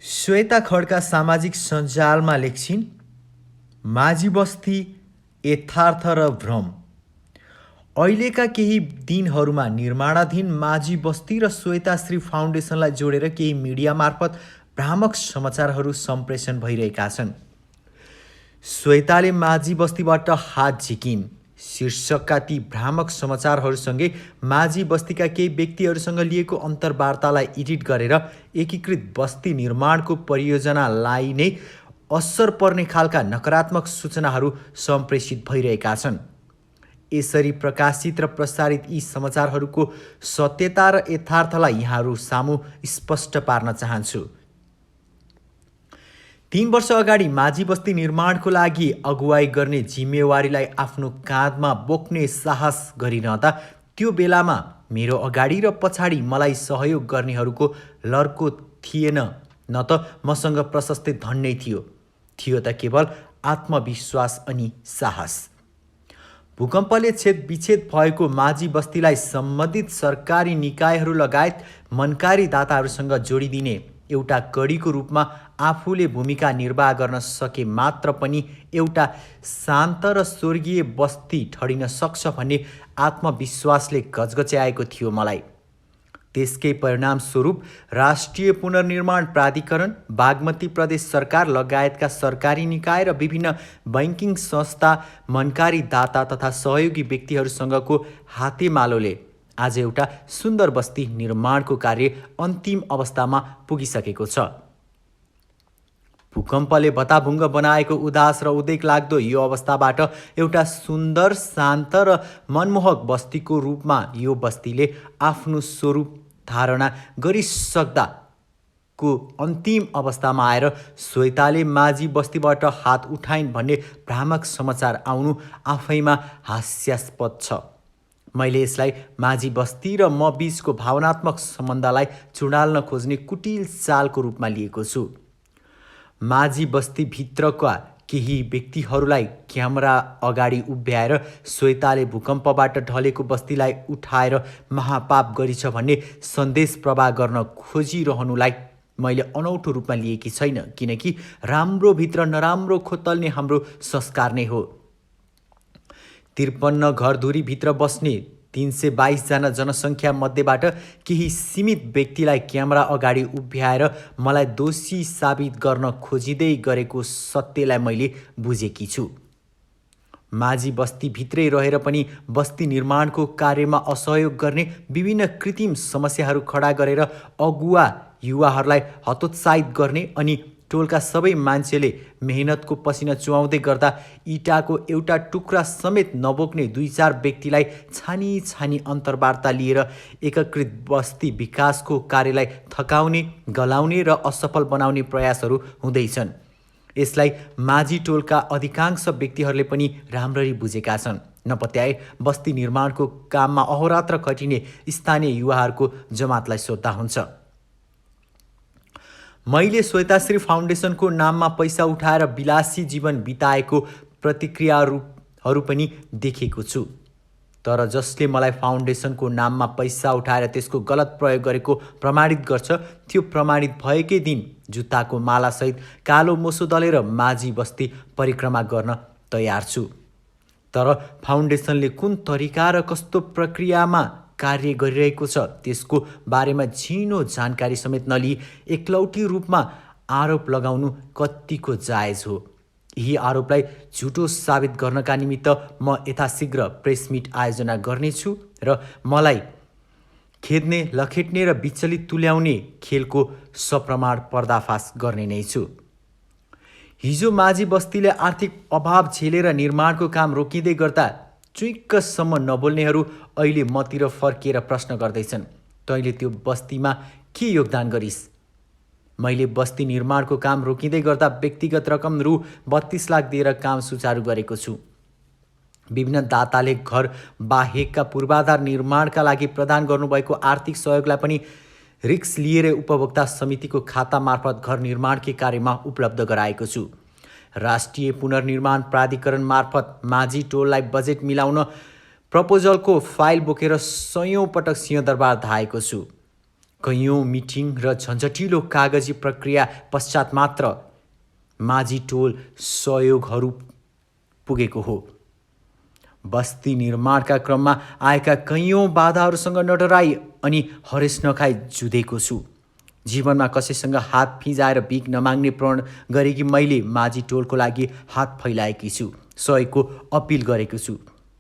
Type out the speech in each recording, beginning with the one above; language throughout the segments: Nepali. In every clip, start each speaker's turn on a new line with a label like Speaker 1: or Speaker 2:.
Speaker 1: श्वेता खड्का सामाजिक सञ्जालमा लेख्छिन्, माझी बस्ती यथार्थ र भ्रम। अहिलेका केही दिनहरूमा निर्माणाधीन माझी बस्ती र श्वेताश्री फाउन्डेसनलाई जोडेर केही मिडिया मार्फत भ्रामक समाचारहरू सम्प्रेषण भइरहेका छन्। श्वेताले माझी बस्तीबाट हात झिकिन् शीर्षकका ती भ्रामक समाचारहरूसँगै माझी बस्तीका केही व्यक्तिहरूसँग लिएको अन्तर्वार्तालाई एडिट गरेर एकीकृत बस्ती निर्माणको परियोजनालाई नै असर पर्ने खालका नकारात्मक सूचनाहरू सम्प्रेषित भइरहेका छन्। यसरी प्रकाशित र प्रसारित यी समाचारहरूको सत्यता र यथार्थलाई यहाँहरू सामु स्पष्ट पार्न चाहन्छु। 3 वर्ष अगाडि माझी बस्ती निर्माणको लागि अगुवाई गर्ने जिम्मेवारीलाई आफ्नो काँधमा बोक्ने साहस गरिरहँदा त्यो बेलामा मेरो अगाडि र पछाडि मलाई सहयोग गर्नेहरूको लर्को थिएन, न त मसँग प्रशस्त धन नै थियो त केवल आत्मविश्वास अनि साहस। भूकम्पले छेदविच्छेद भएको माझी बस्तीलाई सम्बन्धित सरकारी निकायहरू लगायत मनकारी दाताहरूसँग जोडिदिने एउटा कडीको रूपमा आफूले भूमिका निर्वाह गर्न सके मात्र पनि एउटा शान्त र स्वर्गीय बस्ती ठडिन सक्छ भन्ने आत्मविश्वासले गजगच्याएको थियो मलाई। त्यसकै परिणामस्वरूप राष्ट्रिय पुनर्निर्माण प्राधिकरण, बागमती प्रदेश सरकार लगायतका सरकारी निकाय र विभिन्न बैंकिङ संस्था, मनकारी दाता तथा सहयोगी व्यक्तिहरूसँगको हातेमालोले आज एउटा सुन्दर बस्ती निर्माणको कार्य अन्तिम अवस्थामा पुगिसकेको छ। भूकम्पले भताभुङ्ग बनाएको उदास र उदेक लाग्दो यो अवस्थाबाट एउटा सुन्दर, शान्त र मनमोहक बस्तीको रूपमा यो बस्तीले आफ्नो स्वरूप धारणा गरिसक्दाको अन्तिम अवस्थामा आएर श्वेताले माझी बस्तीबाट हात उठाइन् भन्ने भ्रामक समाचार आउनु आफैमा हास्यास्पद छ। मैले यसलाई माझी बस्ती र म बीचको भावनात्मक सम्बन्धलाई चुडाल्न खोज्ने कुटिल चालको रूपमा लिएको छु। माझी बस्तीभित्रका केही व्यक्तिहरूलाई क्यामेरा अगाडि उभ्याएर श्वेताले भूकम्पबाट ढलेको बस्तीलाई उठाएर महापाप गरिछ भन्ने सन्देश प्रवाह गर्न खोजिरहनुलाई मैले अनौठो रूपमा लिएकी छैन, किनकि राम्रो भित्र नराम्रो खोतल्ने हाम्रो संस्कार नै हो। 53 घरधुरीभित्र बस्ने 322 जना जनसङ्ख्या मध्येबाट केही सीमित व्यक्तिलाई क्यामेरा अगाडि उभ्याएर मलाई दोषी साबित गर्न खोजिँदै गरेको सत्यलाई मैले बुझेकी छु। माझी बस्तीभित्रै रहेर पनि बस्ती निर्माणको कार्यमा असहयोग गर्ने विभिन्न कृत्रिम समस्याहरू खडा गरेर अगुवा युवाहरूलाई हतोत्साहित गर्ने अनि टोलका सबै मान्छेले मेहनतको पसिना चुहाउँदै गर्दा इँटाको एउटा टुक्रा समेत नबोक्ने 2-4 व्यक्तिलाई छानी छानी अन्तर्वार्ता लिएर एकीकृत बस्ती विकासको कार्यलाई थकाउने, गलाउने र असफल बनाउने प्रयासहरू हुँदैछन्। यसलाई माझी टोलका अधिकांश व्यक्तिहरूले पनि राम्ररी बुझेका छन्। नपत्याए बस्ती निर्माणको काममा अहोरात्र खटिने स्थानीय युवाहरूको जमातलाई सोद्धा हुन्छ। मैले श्वेताश्री फाउन्डेसनको नाममा पैसा उठाएर विलासी जीवन बिताएको प्रतिक्रियाहरू पनि देखेको छु। तर जसले मलाई फाउन्डेसनको नाममा पैसा उठाएर त्यसको गलत प्रयोग गरेको प्रमाणित गर्छ, त्यो प्रमाणित भएकै दिन जुत्ताको मालासहित कालो मोसो दलेर माझी बस्ती परिक्रमा गर्न तयार छु। तर फाउन्डेसनले कुन तरिका र कस्तो प्रक्रियामा कार्य गरिरहेको छ त्यसको बारेमा झिनो जानकारी समेत नलिई एकलौटी रूपमा आरोप लगाउनु कत्तिको जायज हो। यही आरोपलाई झुटो साबित गर्नका निमित्त म यथाशीघ्र प्रेस मिट आयोजना गर्नेछु र मलाई खेद्ने, लखेट्ने र विचलित तुल्याउने खेलको सप्रमाण पर्दाफास गर्ने नै छु। हिजो माझी बस्तीले आर्थिक अभाव झेलेर निर्माणको काम रोकिँदै गर्दा चुइक्कसम्म नबोल्नेहरू अहिले मतिर फर्किएर प्रश्न गर्दैछन्, तैँले त्यो बस्तीमा के योगदान गरिस्? मैले बस्ती निर्माणको काम रोकिँदै गर्दा व्यक्तिगत रकम रु 32 लाख दिएर काम सुचारू गरेको छु। विभिन्न दाताले घर बाहेकका पूर्वाधार निर्माणका लागि प्रदान गर्नुभएको आर्थिक सहयोगलाई पनि रिक्स लिएर उपभोक्ता समितिको खाता मार्फत घर निर्माणकै कार्यमा उपलब्ध गराएको छु। राष्ट्रिय पुनर्निर्माण प्राधिकरण मार्फत माझी टोललाई बजेट मिलाउन प्रपोजलको फाइल बोकेर 100औं पटक सिंहदरबार धाएको छु। कैयौँ मिटिङ र झन्झटिलो कागजी प्रक्रिया पश्चात मात्र माझी टोल सहयोगहरू पुगेको हो। बस्ती निर्माणका क्रममा आएका कैयौँ बाधाहरूसँग नडराई अनि हरेस नखाई जुधेको छु। जीवनमा कसैसँग हात फिजाएर भिख नमाग्ने प्रण गरेकी मैले माझी टोलको लागि हात फैलाएकी छु, सहयोगको अपिल गरेको छु।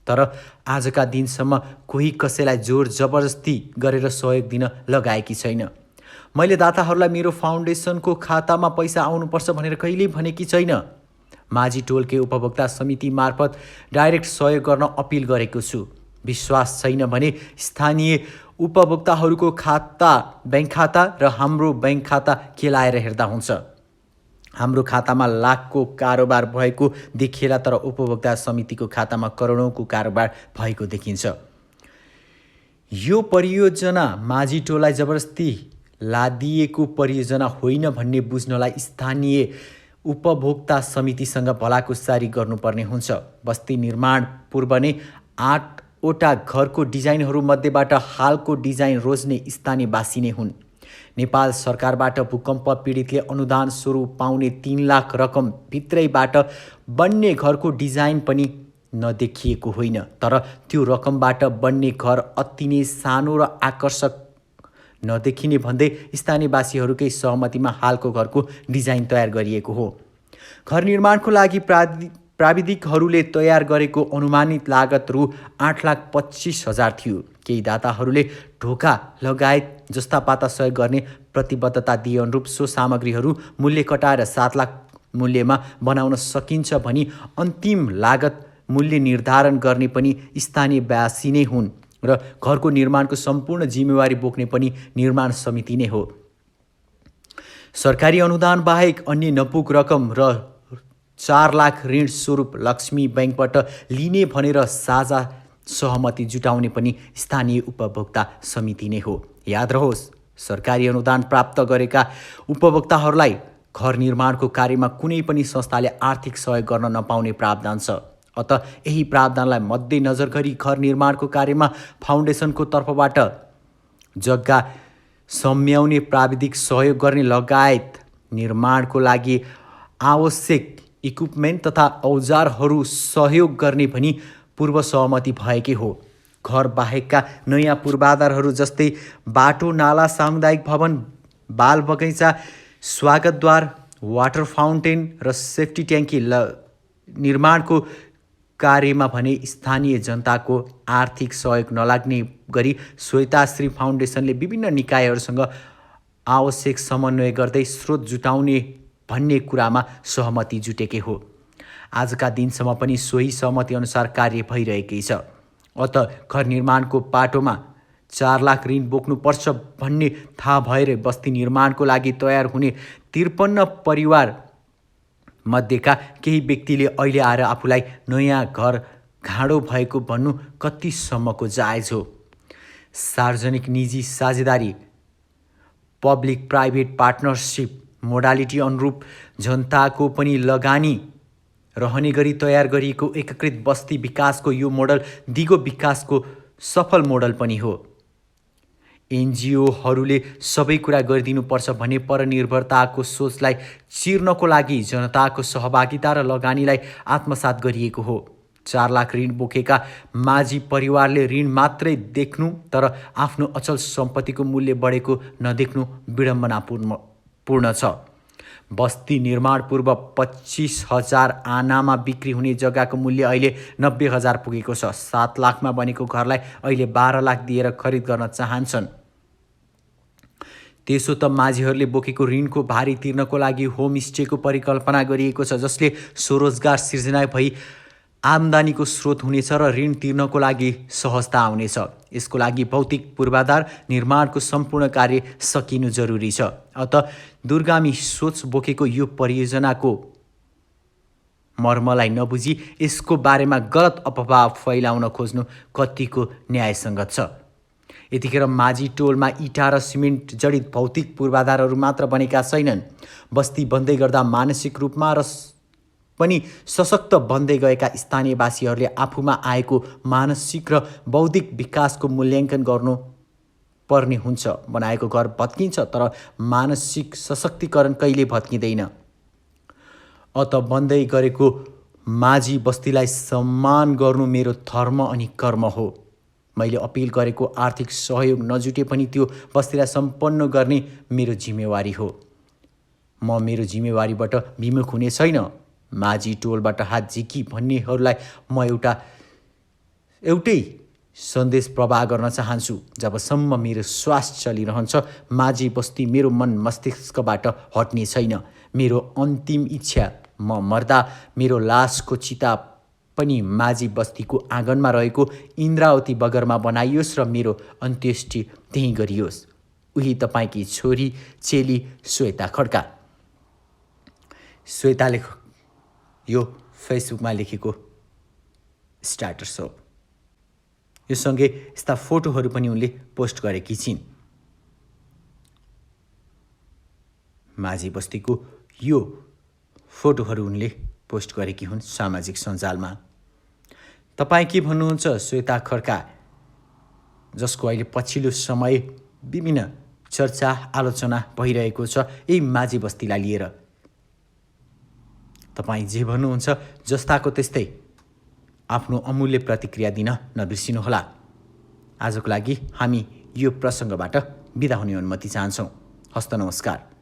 Speaker 1: तर आजका दिनसम्म कोही कसैलाई जोर जबरजस्ती गरेर सहयोग दिन लगाएकी छैन। मैले दाताहरूलाई मेरो फाउन्डेसनको खातामा पैसा आउनुपर्छ भनेर कहिल्यै भनेकी छैन। माझी टोलकै उपभोक्ता समिति मार्फत डाइरेक्ट सहयोग गर्न अपिल गरेको छु। विश्वास छैन भने स्थानीय उपभोक्ताहरूको ब्याङ्क खाता र हाम्रो ब्याङ्क खाता केलाएर हेर्दा हुन्छ। हाम्रो खातामा लाखको कारोबार भएको देखिएला, तर उपभोक्ता समितिको खातामा करोडौँको कारोबार भएको देखिन्छ। यो परियोजना माझी टोललाई जबरजस्ती लादिएको परियोजना होइन भन्ने बुझ्नलाई स्थानीय उपभोक्ता समितिसँग भलाकुसारी गर्नुपर्ने हुन्छ। बस्ती निर्माण पूर्व नै 8वटा घरको डिजाइनहरूमध्येबाट हालको डिजाइन रोज्ने स्थानीयवासी नै हुन्। नेपाल सरकारबाट भूकम्प पीडितले अनुदान स्वरूप पाउने 3 लाख रकम भित्रैबाट बन्ने घरको डिजाइन पनि नदेखिएको होइन, तर त्यो रकमबाट बन्ने घर अति नै सानो र आकर्षक नदेखिने भन्दै स्थानीयवासीहरूकै सहमतिमा हालको घरको डिजाइन तयार गरिएको हो। घर निर्माणको लागि प्राविधिकहरूले तयार गरेको अनुमानित लागत रु 8,25,000 थियो। केही दाताहरूले ढोका लगायत जस्ता पाता सहयोग गर्ने प्रतिबद्धता दिए अनुरूप सो सामग्रीहरू मूल्य कटाएर 7 लाख मूल्यमा बनाउन सकिन्छ भनी अन्तिम लागत मूल्य निर्धारण गर्ने पनि स्थानीयवासी नै हुन् र घरको निर्माणको सम्पूर्ण जिम्मेवारी बोक्ने पनि निर्माण समिति नै हो। सरकारी अनुदान बाहेक अन्य नपुग रकम र 4 लाख ऋण स्वरूप लक्ष्मी ब्याङ्कबाट लिने भनेर साझा सहमति जुटाउने पनि स्थानीय उपभोक्ता समिति नै हो। याद रहोस्, सरकारी अनुदान प्राप्त गरेका उपभोक्ताहरूलाई घर निर्माणको कार्यमा कुनै पनि संस्थाले आर्थिक सहयोग गर्न नपाउने प्रावधान छ। अत यही प्रावधानलाई मध्यनजर गरी घर निर्माणको कार्यमा फाउन्डेसनको तर्फबाट जग्गा सम्याउने प्राविधिक सहयोग गर्ने लगायत निर्माणको लागि आवश्यक इक्विपमेन्ट तथा औजारहरू सहयोग गर्ने भनी पूर्व सहमति भएकै हो। घर बाहेकका नयाँ पूर्वाधारहरू जस्तै बाटो, नाला, सामुदायिक भवन, बाल बगैँचा, स्वागतद्वार, वाटर फाउन्टेन र सेफ्टी ट्याङ्की निर्माणको कार्यमा भने स्थानीय जनताको आर्थिक सहयोग नलाग्ने गरी श्वेताश्री फाउन्डेसनले विभिन्न निकायहरूसँग आवश्यक समन्वय गर्दै स्रोत जुटाउने भन्ने कुरामा सहमति जुटेकै हो। आजका दिनसम्म पनि सोही सहमति अनुसार कार्य भइरहेकै छ। अत घर निर्माणको पाटोमा 4 लाख ऋण बोक्नुपर्छ भन्ने थाहा भएर बस्ती निर्माणको लागि तयार हुने 53 परिवार मध्येका केही व्यक्तिले अहिले आएर आफूलाई नयाँ घर घाँडो भएको भन्नु कतिसम्मको जायज हो? सार्वजनिक निजी साझेदारी, पब्लिक प्राइभेट पार्टनरसिप मोडालिटी अनुरूप जनताको पनि लगानी रहने गरी तयार गरिएको एकीकृत बस्ती विकासको यो मोडल दिगो विकासको सफल मोडल पनि हो। एनजिओहरूले सबै कुरा गरिदिनुपर्छ भने परनिर्भरताको सोचलाई चिर्नको लागि जनताको सहभागिता र लगानीलाई आत्मसात गरिएको हो। 4 लाख ऋण बोकेका माझी परिवारले ऋण मात्रै देख्नु तर आफ्नो अचल सम्पत्तिको मूल्य बढेको नदेख्नु विडम्बनापूर्ण छ। बस्ती निर्माण पूर्व 25,000 आनामा बिक्री हुने जग्गाको मूल्य अहिले 90,000 पुगेको छ। 7 लाखमा बनेको घरलाई अहिले 12 लाख दिएर खरिद गर्न चाहन्छन्। त्यसो त माझीहरूले बोकेको ऋणको भारी तिर्नको लागि होमस्टेको परिकल्पना गरिएको छ, जसले स्वरोजगार सिर्जना भई आम्दानीको स्रोत हुनेछ र ऋण तिर्नको लागि सहजता आउनेछ। यसको लागि भौतिक पूर्वाधार निर्माणको सम्पूर्ण कार्य सकिनु जरुरी छ। अत दूरगामी सोच बोकेको यो परियोजनाको मर्मलाई नबुझी यसको बारेमा गलत अफवाह फैलाउन खोज्नु कतिको न्यायसङ्गत छ। यतिखेर माझी टोलमा इँटा र सिमेन्ट जडित भौतिक पूर्वाधारहरू मात्र बनेका छैनन्। बस्ती बन्दै गर्दा मानसिक रूपमा र पनि सशक्त बन्दै गएका स्थानीयवासीहरूले आफूमा आएको मानसिक र बौद्धिक विकासको मूल्याङ्कन गर्नु पर्ने हुन्छ। बनाएको घर भत्किन्छ तर मानसिक सशक्तिकरण कहिले भत्किँदैन। अत बन्दै गरेको माझी बस्तीलाई सम्मान गर्नु मेरो धर्म अनि कर्म हो। मैले अपिल गरेको आर्थिक सहयोग नजुटे पनि त्यो बस्तीलाई सम्पन्न गर्ने मेरो जिम्मेवारी हो। म मेरो जिम्मेवारीबाट विमुख हुने छैन। माझी टोलबाट हात झिकी भन्नेहरूलाई म एउटै सन्देश प्रवाह गर्न चाहन्छु। जबसम्म मेरो श्वास चलिरहन्छ माझी बस्ती मेरो मन मस्तिष्कबाट हट्ने छैन। मेरो अन्तिम इच्छा, म मर्दा मेरो लासको चिता पनि माझी बस्तीको आँगनमा रहेको इन्द्रावती बगरमा बनाइयोस् र मेरो अन्त्येष्टि त्यहीँ गरियोस्। उही तपाईँकी छोरी चेली श्वेता खड्का। श्वेताले यो फेसबुकमा लेखेको स्ट्याटस हो। यो सँगै यस्ता फोटोहरू पनि उनले पोस्ट गरेकी छिन्। माझी बस्तीको यो फोटोहरू उनले पोस्ट गरेकी हुन् सामाजिक सञ्जालमा। तपाईँ के भन्नुहुन्छ श्वेता खड्का, जसको अहिले पछिल्लो समय विभिन्न चर्चा आलोचना भइरहेको छ यही माझी बस्तीलाई लिएर? तपाईँ जे भन्नुहुन्छ जस्ताको त्यस्तै आफ्नो अमूल्य प्रतिक्रिया दिन नबिर्सिनुहोला। आजको लागि हामी यो प्रसङ्गबाट बिदा हुने अनुमति चाहन्छौँ। हस्त नमस्कार।